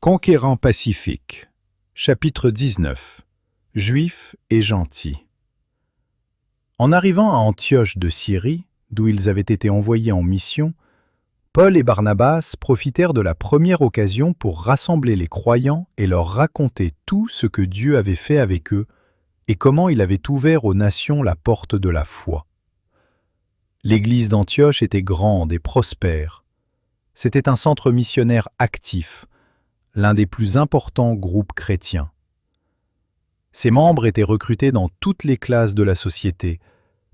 Conquérant pacifique. Chapitre 19. Juifs et gentils. En arrivant à Antioche de Syrie, d'où ils avaient été envoyés en mission, Paul et Barnabas profitèrent de la première occasion pour rassembler les croyants et leur raconter tout ce que Dieu avait fait avec eux et comment il avait ouvert aux nations la porte de la foi. L'église d'Antioche était grande et prospère. C'était un centre missionnaire actif, l'un des plus importants groupes chrétiens. Ses membres étaient recrutés dans toutes les classes de la société,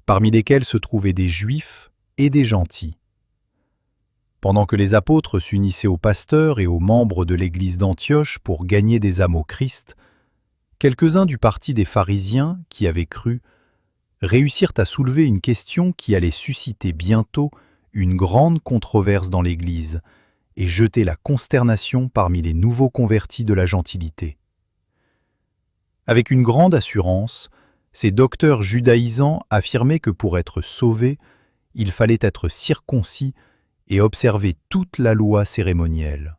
parmi lesquels se trouvaient des juifs et des gentils. Pendant que les apôtres s'unissaient aux pasteurs et aux membres de l'église d'Antioche pour gagner des âmes au Christ, quelques-uns du parti des pharisiens, qui avaient cru, réussirent à soulever une question qui allait susciter bientôt une grande controverse dans l'église et jeter la consternation parmi les nouveaux convertis de la gentilité. Avec une grande assurance, ces docteurs judaïsants affirmaient que pour être sauvés, il fallait être circoncis et observer toute la loi cérémonielle.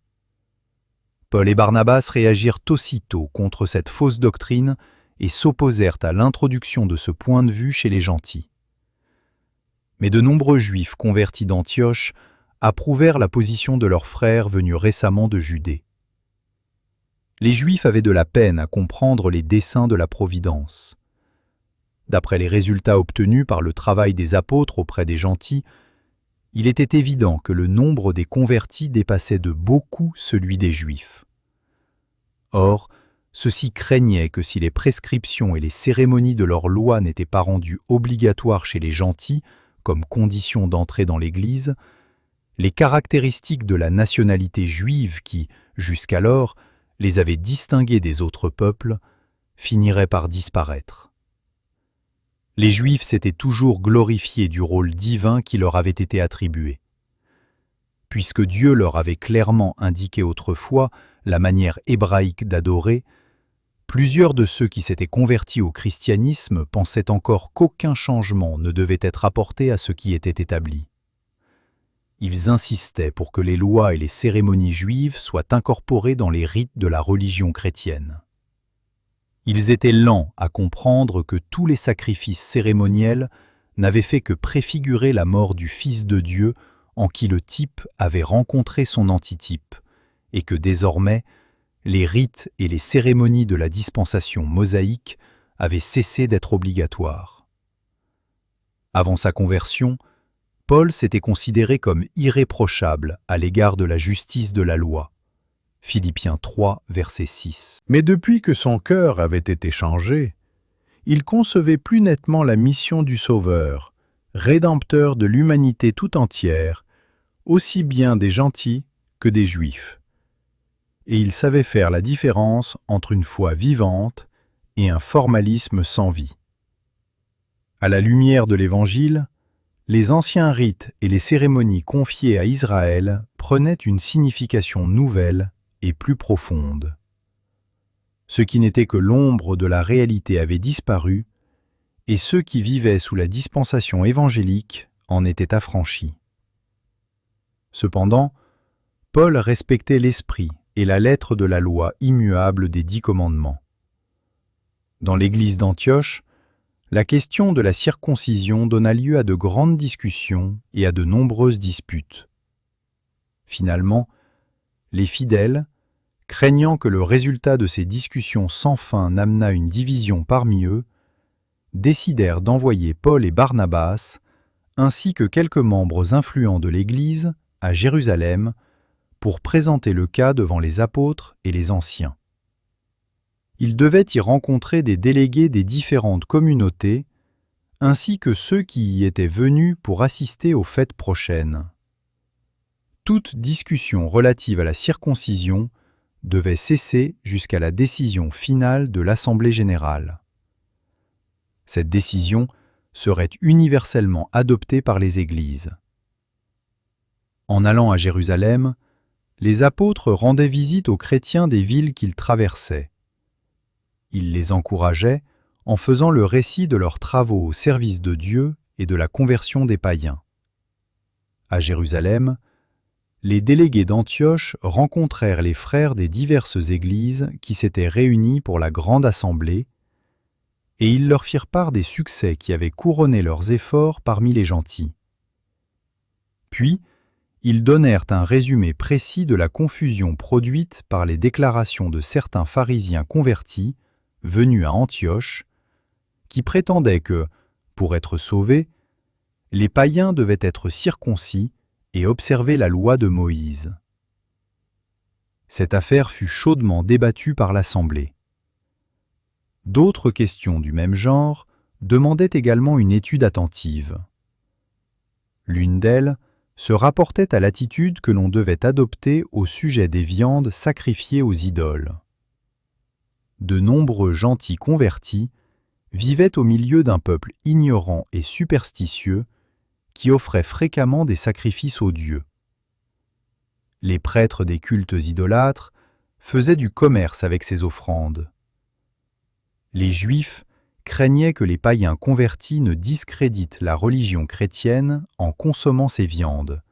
Paul et Barnabas réagirent aussitôt contre cette fausse doctrine et s'opposèrent à l'introduction de ce point de vue chez les gentils. Mais de nombreux juifs convertis d'Antioche approuvèrent la position de leurs frères venus récemment de Judée. Les Juifs avaient de la peine à comprendre les desseins de la Providence. D'après les résultats obtenus par le travail des apôtres auprès des gentils, il était évident que le nombre des convertis dépassait de beaucoup celui des Juifs. Or, ceux-ci craignaient que si les prescriptions et les cérémonies de leur loi n'étaient pas rendues obligatoires chez les gentils comme condition d'entrer dans l'Église, les caractéristiques de la nationalité juive qui, jusqu'alors, les avaient distingués des autres peuples, finiraient par disparaître. Les Juifs s'étaient toujours glorifiés du rôle divin qui leur avait été attribué. Puisque Dieu leur avait clairement indiqué autrefois la manière hébraïque d'adorer, plusieurs de ceux qui s'étaient convertis au christianisme pensaient encore qu'aucun changement ne devait être apporté à ce qui était établi. Ils insistaient pour que les lois et les cérémonies juives soient incorporées dans les rites de la religion chrétienne. Ils étaient lents à comprendre que tous les sacrifices cérémoniels n'avaient fait que préfigurer la mort du Fils de Dieu en qui le type avait rencontré son antitype, et que désormais, les rites et les cérémonies de la dispensation mosaïque avaient cessé d'être obligatoires. Avant sa conversion, Paul s'était considéré comme irréprochable à l'égard de la justice de la loi. Philippiens 3, verset 6. Mais depuis que son cœur avait été changé, il concevait plus nettement la mission du Sauveur, rédempteur de l'humanité tout entière, aussi bien des gentils que des Juifs. Et il savait faire la différence entre une foi vivante et un formalisme sans vie. À la lumière de l'Évangile, les anciens rites et les cérémonies confiées à Israël prenaient une signification nouvelle et plus profonde. Ce qui n'était que l'ombre de la réalité avait disparu, et ceux qui vivaient sous la dispensation évangélique en étaient affranchis. Cependant, Paul respectait l'esprit et la lettre de la loi immuable des 10 commandements. Dans l'église d'Antioche, la question de la circoncision donna lieu à de grandes discussions et à de nombreuses disputes. Finalement, les fidèles, craignant que le résultat de ces discussions sans fin n'amenât une division parmi eux, décidèrent d'envoyer Paul et Barnabas, ainsi que quelques membres influents de l'Église, à Jérusalem, pour présenter le cas devant les apôtres et les anciens. Ils devaient y rencontrer des délégués des différentes communautés, ainsi que ceux qui y étaient venus pour assister aux fêtes prochaines. Toute discussion relative à la circoncision devait cesser jusqu'à la décision finale de l'Assemblée générale. Cette décision serait universellement adoptée par les églises. En allant à Jérusalem, les apôtres rendaient visite aux chrétiens des villes qu'ils traversaient. Ils les encourageaient en faisant le récit de leurs travaux au service de Dieu et de la conversion des païens. À Jérusalem, les délégués d'Antioche rencontrèrent les frères des diverses églises qui s'étaient réunis pour la grande assemblée, et ils leur firent part des succès qui avaient couronné leurs efforts parmi les gentils. Puis, ils donnèrent un résumé précis de la confusion produite par les déclarations de certains pharisiens convertis, venus à Antioche, qui prétendaient que, pour être sauvés, les païens devaient être circoncis et observer la loi de Moïse. Cette affaire fut chaudement débattue par l'Assemblée. D'autres questions du même genre demandaient également une étude attentive. L'une d'elles se rapportait à l'attitude que l'on devait adopter au sujet des viandes sacrifiées aux idoles. De nombreux gentils convertis vivaient au milieu d'un peuple ignorant et superstitieux qui offrait fréquemment des sacrifices aux dieux. Les prêtres des cultes idolâtres faisaient du commerce avec ces offrandes. Les Juifs craignaient que les païens convertis ne discréditent la religion chrétienne en consommant ces viandes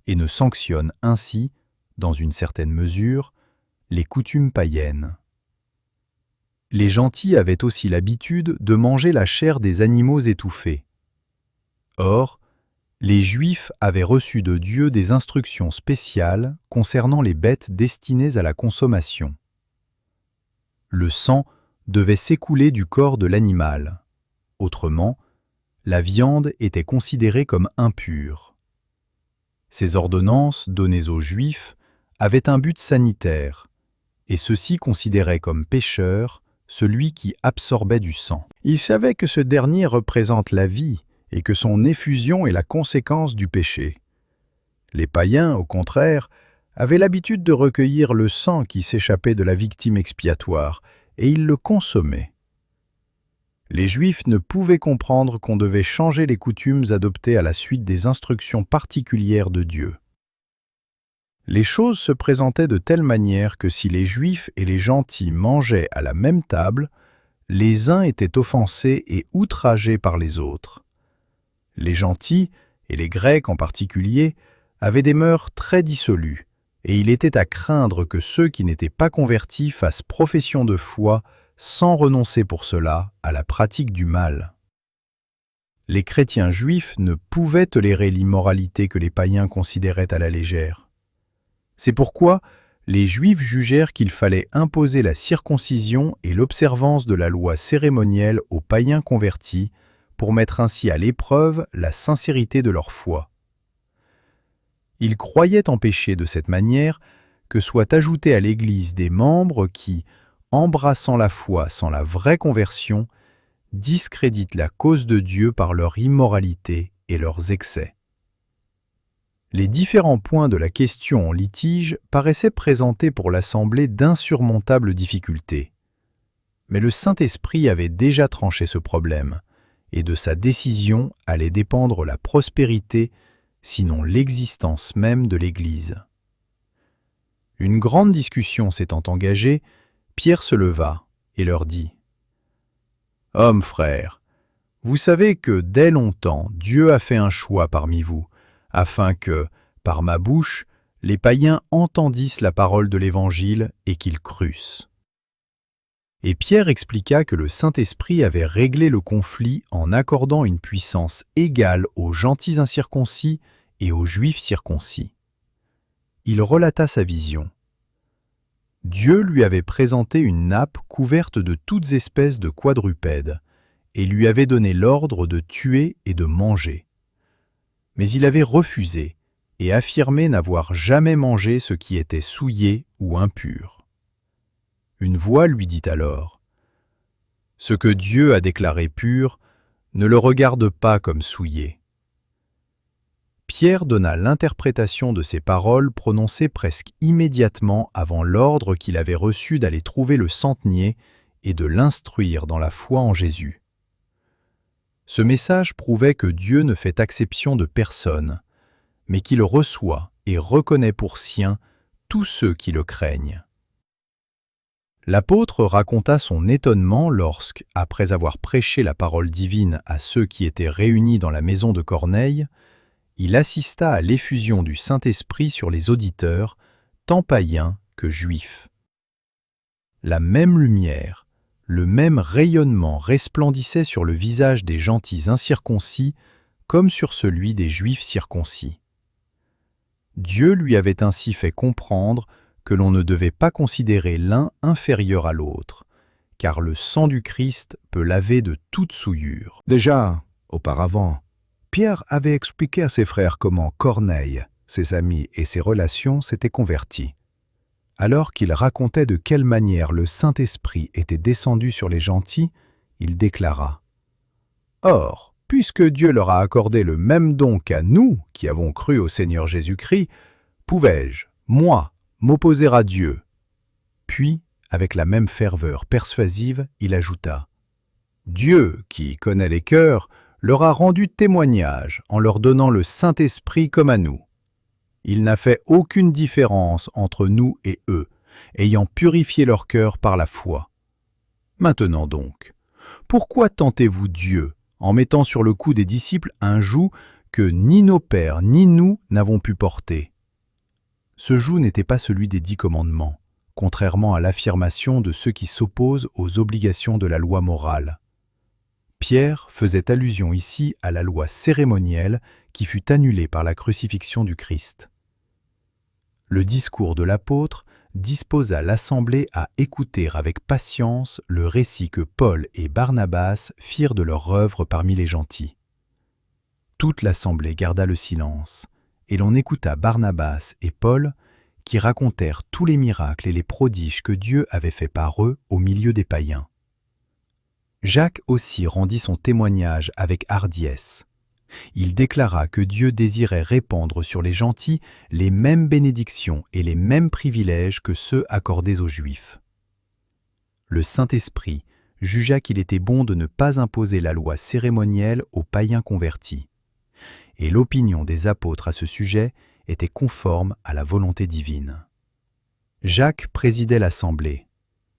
et ne sanctionnent ainsi, dans une certaine mesure, les coutumes païennes. Les gentils avaient aussi l'habitude de manger la chair des animaux étouffés. Or, les Juifs avaient reçu de Dieu des instructions spéciales concernant les bêtes destinées à la consommation. Le sang devait s'écouler du corps de l'animal. Autrement, la viande était considérée comme impure. Ces ordonnances données aux Juifs avaient un but sanitaire, et ceux-ci considéraient comme pécheur celui qui absorbait du sang. Ils savaient que ce dernier représente la vie et que son effusion est la conséquence du péché. Les païens, au contraire, avaient l'habitude de recueillir le sang qui s'échappait de la victime expiatoire, et ils le consommaient. Les Juifs ne pouvaient comprendre qu'on devait changer les coutumes adoptées à la suite des instructions particulières de Dieu. Les choses se présentaient de telle manière que si les Juifs et les gentils mangeaient à la même table, les uns étaient offensés et outragés par les autres. Les gentils, et les Grecs en particulier, avaient des mœurs très dissolues, et il était à craindre que ceux qui n'étaient pas convertis fassent profession de foi sans renoncer pour cela à la pratique du mal. Les chrétiens juifs ne pouvaient tolérer l'immoralité que les païens considéraient à la légère. C'est pourquoi les Juifs jugèrent qu'il fallait imposer la circoncision et l'observance de la loi cérémonielle aux païens convertis pour mettre ainsi à l'épreuve la sincérité de leur foi. Ils croyaient empêcher de cette manière que soient ajoutés à l'Église des membres qui, embrassant la foi sans la vraie conversion, discréditent la cause de Dieu par leur immoralité et leurs excès. Les différents points de la question en litige paraissaient présenter pour l'Assemblée d'insurmontables difficultés. Mais le Saint-Esprit avait déjà tranché ce problème, et de sa décision allait dépendre la prospérité, sinon l'existence même de l'Église. Une grande discussion s'étant engagée, Pierre se leva et leur dit : « Hommes frères, vous savez que dès longtemps Dieu a fait un choix parmi vous, afin que, par ma bouche, les païens entendissent la parole de l'Évangile et qu'ils crussent. » Et Pierre expliqua que le Saint-Esprit avait réglé le conflit en accordant une puissance égale aux gentils incirconcis et aux juifs circoncis. Il relata sa vision. Dieu lui avait présenté une nappe couverte de toutes espèces de quadrupèdes et lui avait donné l'ordre de tuer et de manger. Mais il avait refusé et affirmé n'avoir jamais mangé ce qui était souillé ou impur. Une voix lui dit alors : « Ce que Dieu a déclaré pur, ne le regarde pas comme souillé. » Pierre donna l'interprétation de ces paroles prononcées presque immédiatement avant l'ordre qu'il avait reçu d'aller trouver le centenier et de l'instruire dans la foi en Jésus. Ce message prouvait que Dieu ne fait exception de personne, mais qu'il reçoit et reconnaît pour siens tous ceux qui le craignent. L'apôtre raconta son étonnement lorsque, après avoir prêché la parole divine à ceux qui étaient réunis dans la maison de Corneille, il assista à l'effusion du Saint-Esprit sur les auditeurs, tant païens que juifs. La même lumière, le même rayonnement resplendissait sur le visage des gentils incirconcis comme sur celui des juifs circoncis. Dieu lui avait ainsi fait comprendre que l'on ne devait pas considérer l'un inférieur à l'autre, car le sang du Christ peut laver de toute souillure. Déjà, auparavant, Pierre avait expliqué à ses frères comment Corneille, ses amis et ses relations s'étaient convertis. Alors qu'il racontait de quelle manière le Saint-Esprit était descendu sur les gentils, il déclara « Or, puisque Dieu leur a accordé le même don qu'à nous qui avons cru au Seigneur Jésus-Christ, pouvais-je, moi, m'opposer à Dieu ?» Puis, avec la même ferveur persuasive, il ajouta « Dieu, qui connaît les cœurs, leur a rendu témoignage en leur donnant le Saint-Esprit comme à nous. Il n'a fait aucune différence entre nous et eux, ayant purifié leur cœur par la foi. Maintenant donc, pourquoi tentez-vous Dieu en mettant sur le cou des disciples un joug que ni nos pères ni nous n'avons pu porter ?» Ce joug n'était pas celui des 10 commandements, contrairement à l'affirmation de ceux qui s'opposent aux obligations de la loi morale. Pierre faisait allusion ici à la loi cérémonielle qui fut annulée par la crucifixion du Christ. Le discours de l'apôtre disposa l'assemblée à écouter avec patience le récit que Paul et Barnabas firent de leur œuvre parmi les gentils. Toute l'assemblée garda le silence, et l'on écouta Barnabas et Paul qui racontèrent tous les miracles et les prodiges que Dieu avait faits par eux au milieu des païens. Jacques aussi rendit son témoignage avec hardiesse. Il déclara que Dieu désirait répandre sur les gentils les mêmes bénédictions et les mêmes privilèges que ceux accordés aux Juifs. Le Saint-Esprit jugea qu'il était bon de ne pas imposer la loi cérémonielle aux païens convertis, et l'opinion des apôtres à ce sujet était conforme à la volonté divine. Jacques présidait l'assemblée.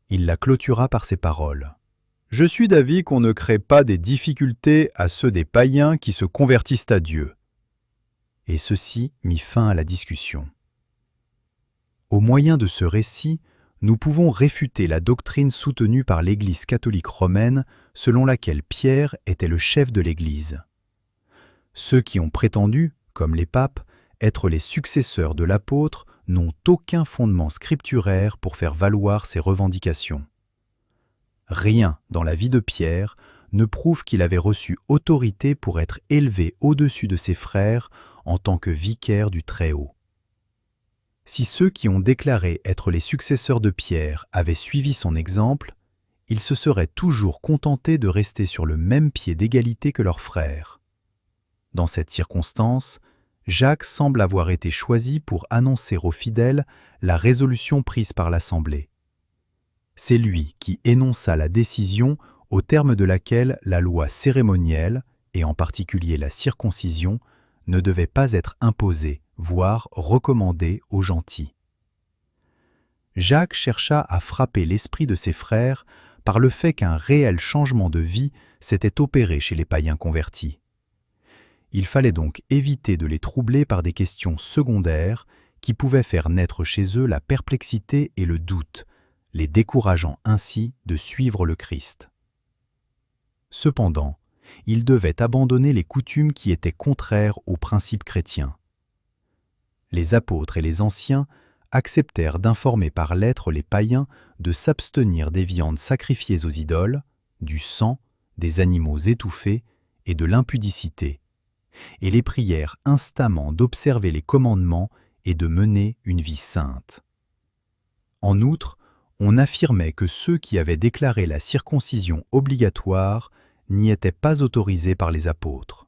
Il la clôtura par ces paroles. « Je suis d'avis qu'on ne crée pas des difficultés à ceux des païens qui se convertissent à Dieu. » Et ceci mit fin à la discussion. Au moyen de ce récit, nous pouvons réfuter la doctrine soutenue par l'Église catholique romaine selon laquelle Pierre était le chef de l'Église. Ceux qui ont prétendu, comme les papes, être les successeurs de l'apôtre n'ont aucun fondement scripturaire pour faire valoir ces revendications. Rien dans la vie de Pierre ne prouve qu'il avait reçu autorité pour être élevé au-dessus de ses frères en tant que vicaire du Très-Haut. Si ceux qui ont déclaré être les successeurs de Pierre avaient suivi son exemple, ils se seraient toujours contentés de rester sur le même pied d'égalité que leurs frères. Dans cette circonstance, Jacques semble avoir été choisi pour annoncer aux fidèles la résolution prise par l'Assemblée. C'est lui qui énonça la décision au terme de laquelle la loi cérémonielle, et en particulier la circoncision, ne devait pas être imposée, voire recommandée aux gentils. Jacques chercha à frapper l'esprit de ses frères par le fait qu'un réel changement de vie s'était opéré chez les païens convertis. Il fallait donc éviter de les troubler par des questions secondaires qui pouvaient faire naître chez eux la perplexité et le doute, les décourageant ainsi de suivre le Christ. Cependant, ils devaient abandonner les coutumes qui étaient contraires aux principes chrétiens. Les apôtres et les anciens acceptèrent d'informer par lettre les païens de s'abstenir des viandes sacrifiées aux idoles, du sang, des animaux étouffés et de l'impudicité, et les prièrent instamment d'observer les commandements et de mener une vie sainte. En outre, on affirmait que ceux qui avaient déclaré la circoncision obligatoire n'y étaient pas autorisés par les apôtres.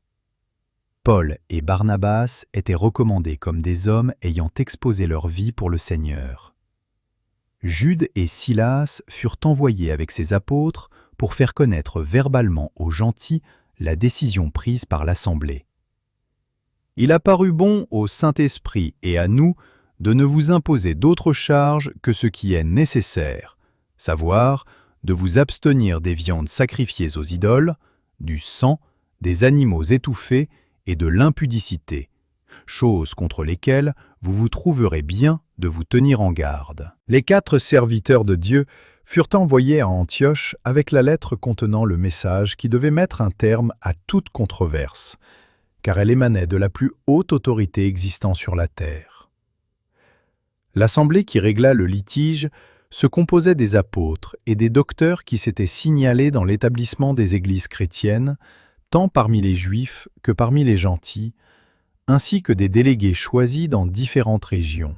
Paul et Barnabas étaient recommandés comme des hommes ayant exposé leur vie pour le Seigneur. Jude et Silas furent envoyés avec ces apôtres pour faire connaître verbalement aux gentils la décision prise par l'Assemblée. « Il a paru bon au Saint-Esprit et à nous de ne vous imposer d'autre charge que ce qui est nécessaire, savoir de vous abstenir des viandes sacrifiées aux idoles, du sang, des animaux étouffés et de l'impudicité, choses contre lesquelles vous vous trouverez bien de vous tenir en garde. Les 4 serviteurs de Dieu furent envoyés à Antioche avec la lettre contenant le message qui devait mettre un terme à toute controverse, car elle émanait de la plus haute autorité existant sur la terre. L'assemblée qui régla le litige se composait des apôtres et des docteurs qui s'étaient signalés dans l'établissement des églises chrétiennes, tant parmi les Juifs que parmi les gentils, ainsi que des délégués choisis dans différentes régions.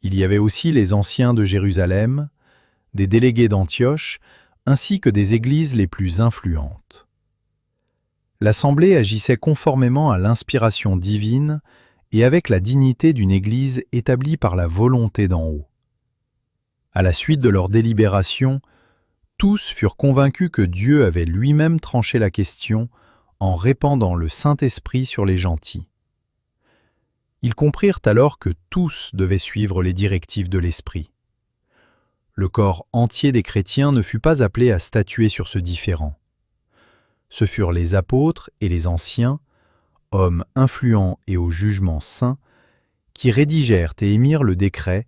Il y avait aussi les anciens de Jérusalem, des délégués d'Antioche, ainsi que des églises les plus influentes. L'assemblée agissait conformément à l'inspiration divine et avec la dignité d'une église établie par la volonté d'en haut. À la suite de leur délibération, tous furent convaincus que Dieu avait lui-même tranché la question en répandant le Saint-Esprit sur les gentils. Ils comprirent alors que tous devaient suivre les directives de l'Esprit. Le corps entier des chrétiens ne fut pas appelé à statuer sur ce différend. Ce furent les apôtres et les anciens, hommes influents et au jugement saint, qui rédigèrent et émirent le décret,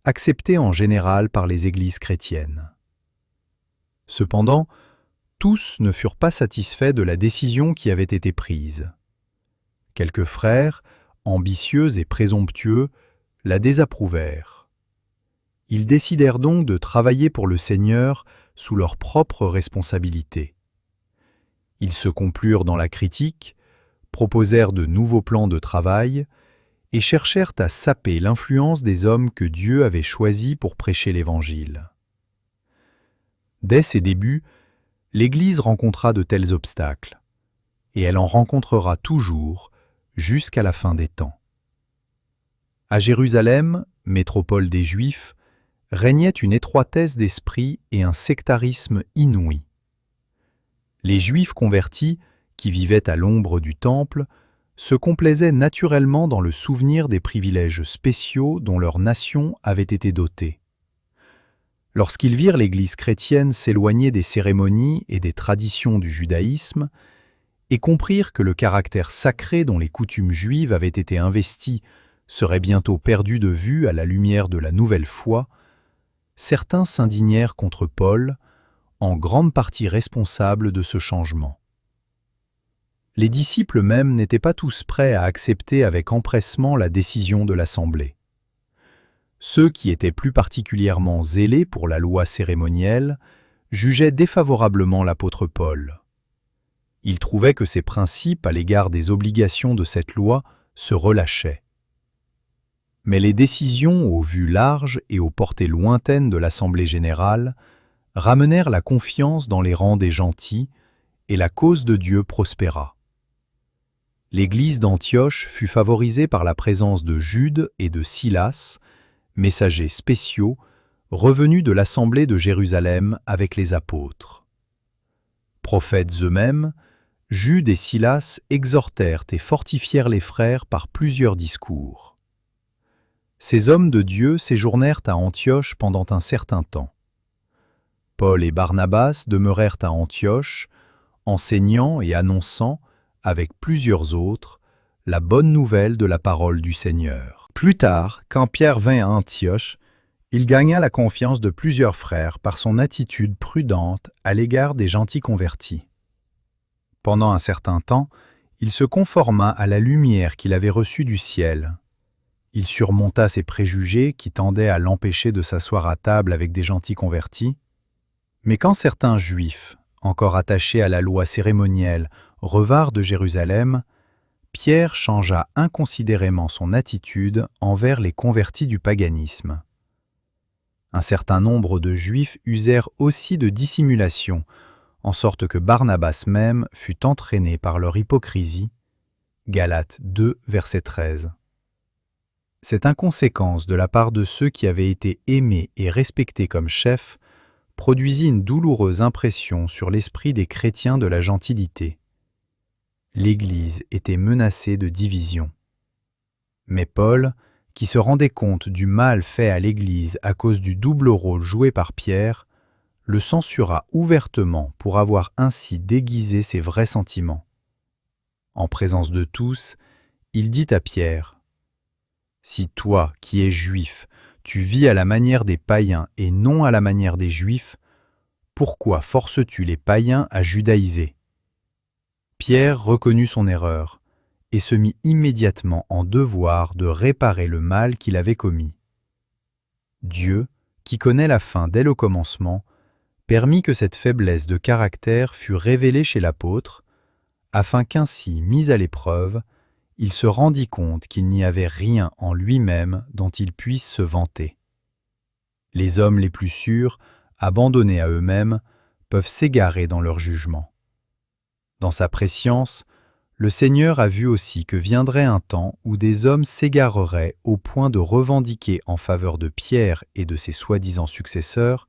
accepté en général par les églises chrétiennes. Cependant, tous ne furent pas satisfaits de la décision qui avait été prise. Quelques frères, ambitieux et présomptueux, la désapprouvèrent. Ils décidèrent donc de travailler pour le Seigneur sous leur propre responsabilité. Ils se complurent dans la critique, proposèrent de nouveaux plans de travail et cherchèrent à saper l'influence des hommes que Dieu avait choisis pour prêcher l'Évangile. Dès ses débuts, l'Église rencontra de tels obstacles, et elle en rencontrera toujours jusqu'à la fin des temps. À Jérusalem, métropole des Juifs, régnait une étroitesse d'esprit et un sectarisme inouï. Les Juifs convertis, qui vivaient à l'ombre du Temple, se complaisaient naturellement dans le souvenir des privilèges spéciaux dont leur nation avait été dotée. Lorsqu'ils virent l'Église chrétienne s'éloigner des cérémonies et des traditions du judaïsme, et comprirent que le caractère sacré dont les coutumes juives avaient été investies serait bientôt perdu de vue à la lumière de la nouvelle foi, certains s'indignèrent contre Paul, en grande partie responsables de ce changement. Les disciples même n'étaient pas tous prêts à accepter avec empressement la décision de l'Assemblée. Ceux qui étaient plus particulièrement zélés pour la loi cérémonielle jugeaient défavorablement l'apôtre Paul. Ils trouvaient que ses principes à l'égard des obligations de cette loi se relâchaient. Mais les décisions aux vues larges et aux portées lointaines de l'Assemblée générale ramenèrent la confiance dans les rangs des gentils et la cause de Dieu prospéra. L'Église d'Antioche fut favorisée par la présence de Jude et de Silas, messagers spéciaux, revenus de l'Assemblée de Jérusalem avec les apôtres. Prophètes eux-mêmes, Jude et Silas exhortèrent et fortifièrent les frères par plusieurs discours. Ces hommes de Dieu séjournèrent à Antioche pendant un certain temps. Paul et Barnabas demeurèrent à Antioche, enseignant et annonçant, avec plusieurs autres, la bonne nouvelle de la parole du Seigneur. Plus tard, quand Pierre vint à Antioche, il gagna la confiance de plusieurs frères par son attitude prudente à l'égard des gentils convertis. Pendant un certain temps, il se conforma à la lumière qu'il avait reçue du ciel. Il surmonta ses préjugés qui tendaient à l'empêcher de s'asseoir à table avec des gentils convertis. Mais quand certains Juifs, encore attachés à la loi cérémonielle, revinrent de Jérusalem, Pierre changea inconsidérément son attitude envers les convertis du paganisme. Un certain nombre de Juifs usèrent aussi de dissimulation, en sorte que Barnabas même fut entraîné par leur hypocrisie. Galates 2, verset 13. Cette inconséquence de la part de ceux qui avaient été aimés et respectés comme chefs produisit une douloureuse impression sur l'esprit des chrétiens de la gentilité. L'Église était menacée de division. Mais Paul, qui se rendait compte du mal fait à l'Église à cause du double rôle joué par Pierre, le censura ouvertement pour avoir ainsi déguisé ses vrais sentiments. En présence de tous, Il dit à Pierre, « Si toi, qui es juif, tu vis à la manière des païens et non à la manière des juifs, pourquoi forces-tu les païens à judaïser ?» Pierre reconnut son erreur et se mit immédiatement en devoir de réparer le mal qu'il avait commis. Dieu, qui connaît la fin dès le commencement, permit que cette faiblesse de caractère fût révélée chez l'apôtre, afin qu'ainsi, mis à l'épreuve, il se rendit compte qu'il n'y avait rien en lui-même dont il puisse se vanter. Les hommes les plus sûrs, abandonnés à eux-mêmes, peuvent s'égarer dans leur jugement. Dans sa prescience, le Seigneur a vu aussi que viendrait un temps où des hommes s'égareraient au point de revendiquer en faveur de Pierre et de ses soi-disant successeurs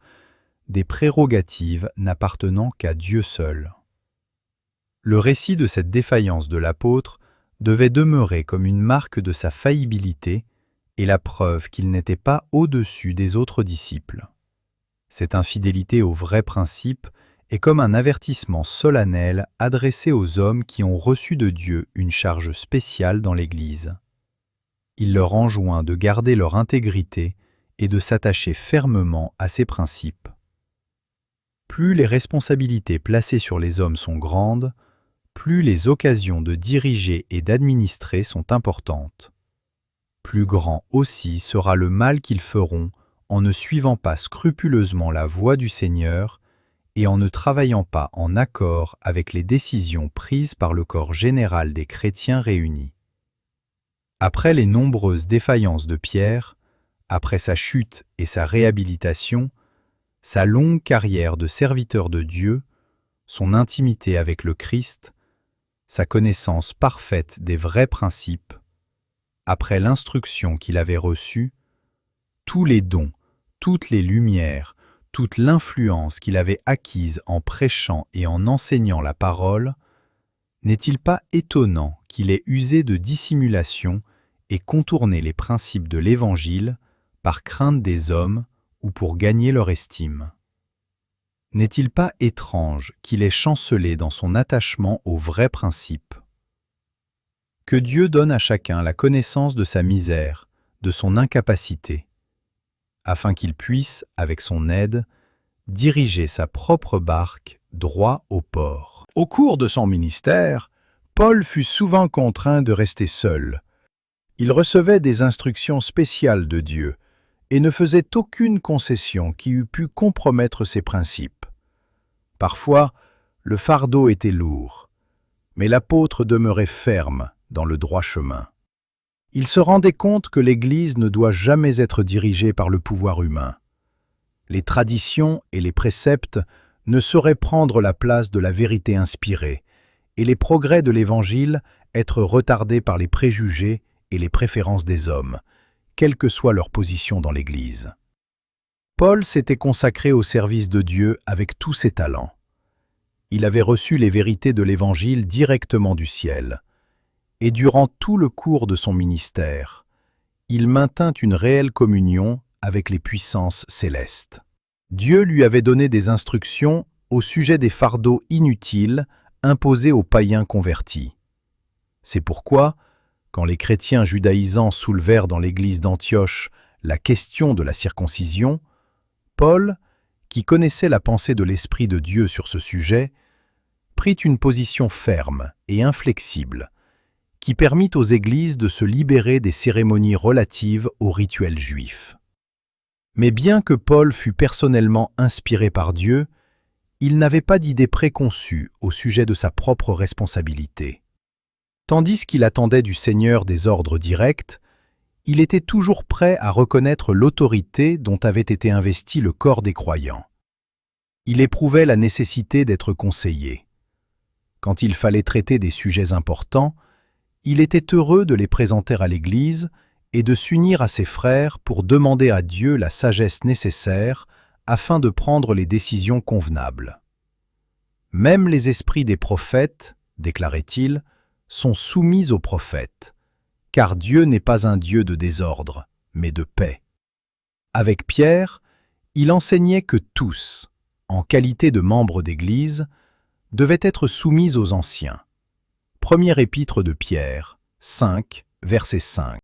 des prérogatives n'appartenant qu'à Dieu seul. Le récit de cette défaillance de l'apôtre devait demeurer comme une marque de sa faillibilité et la preuve qu'il n'était pas au-dessus des autres disciples. Cette infidélité aux vrais principes est comme un avertissement solennel adressé aux hommes qui ont reçu de Dieu une charge spéciale dans l'Église. Il leur enjoint de garder leur intégrité et de s'attacher fermement à ces principes. Plus les responsabilités placées sur les hommes sont grandes, plus les occasions de diriger et d'administrer sont importantes. Plus grand aussi sera le mal qu'ils feront en ne suivant pas scrupuleusement la voie du Seigneur et en ne travaillant pas en accord avec les décisions prises par le corps général des chrétiens réunis. Après les nombreuses défaillances de Pierre, après sa chute et sa réhabilitation, sa longue carrière de serviteur de Dieu, son intimité avec le Christ, sa connaissance parfaite des vrais principes, après l'instruction qu'il avait reçue, tous les dons, toutes les lumières, toute l'influence qu'il avait acquise en prêchant et en enseignant la parole, n'est-il pas étonnant qu'il ait usé de dissimulation et contourné les principes de l'Évangile par crainte des hommes ou pour gagner leur estime? N'est-il pas étrange qu'il ait chancelé dans son attachement aux vrais principes? Que Dieu donne à chacun la connaissance de sa misère, de son incapacité, afin qu'il puisse, avec son aide, diriger sa propre barque droit au port. Au cours de son ministère, Paul fut souvent contraint de rester seul. Il recevait des instructions spéciales de Dieu et ne faisait aucune concession qui eût pu compromettre ses principes. Parfois, le fardeau était lourd, mais l'apôtre demeurait ferme dans le droit chemin. Il se rendait compte que l'Église ne doit jamais être dirigée par le pouvoir humain. Les traditions et les préceptes ne sauraient prendre la place de la vérité inspirée, et les progrès de l'Évangile être retardés par les préjugés et les préférences des hommes, quelle que soit leur position dans l'Église. Paul s'était consacré au service de Dieu avec tous ses talents. Il avait reçu les vérités de l'Évangile directement du ciel. Et durant tout le cours de son ministère, il maintint une réelle communion avec les puissances célestes. Dieu lui avait donné des instructions au sujet des fardeaux inutiles imposés aux païens convertis. C'est pourquoi, quand les chrétiens judaïsants soulevèrent dans l'église d'Antioche la question de la circoncision, Paul, qui connaissait la pensée de l'Esprit de Dieu sur ce sujet, prit une position ferme et inflexible, qui permit aux églises de se libérer des cérémonies relatives aux rituels juifs. Mais bien que Paul fût personnellement inspiré par Dieu, il n'avait pas d'idée préconçue au sujet de sa propre responsabilité. Tandis qu'il attendait du Seigneur des ordres directs, il était toujours prêt à reconnaître l'autorité dont avait été investi le corps des croyants. Il éprouvait la nécessité d'être conseillé. Quand il fallait traiter des sujets importants, il était heureux de les présenter à l'Église et de s'unir à ses frères pour demander à Dieu la sagesse nécessaire afin de prendre les décisions convenables. Même les esprits des prophètes, déclarait-il, sont soumis aux prophètes, car Dieu n'est pas un Dieu de désordre, mais de paix. Avec Pierre, il enseignait que tous, en qualité de membres d'Église, devaient être soumis aux anciens. Première épître de Pierre, 5, verset 5.